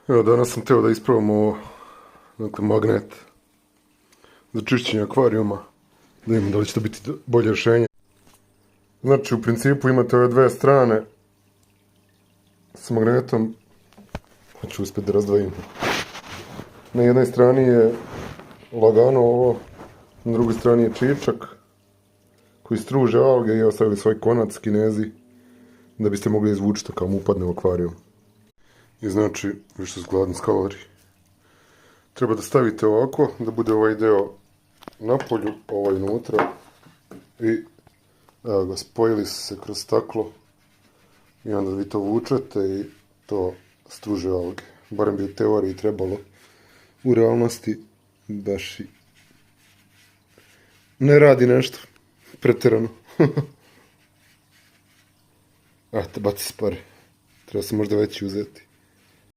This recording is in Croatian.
Evo, danas sam teo da isprobam ovo, dakle, magnet za čišćenje akvarijuma, da vidimo da li će to biti bolje rješenje. Znači, u principu imate ove dve strane s magnetom, pa ću uspjeti da razdvojim. Na jednoj strani je lagano ovo, na drugoj strani je čičak koji struže alge i ostavili svoj konac Kinezi da biste mogli izvući to kao mu upadne u akvarijum. I znači, vi što su gladni skaleri, treba da stavite ovako, da bude ovaj deo na polju, ovaj unutra i evo ga, spojili su se kroz staklo i onda vi to vučete i to struže alge. Barem bi u teoriji trebalo, u realnosti baš i ne radi nešto pretjerano. Eto, baci se pare. Treba se možda veći uzeti.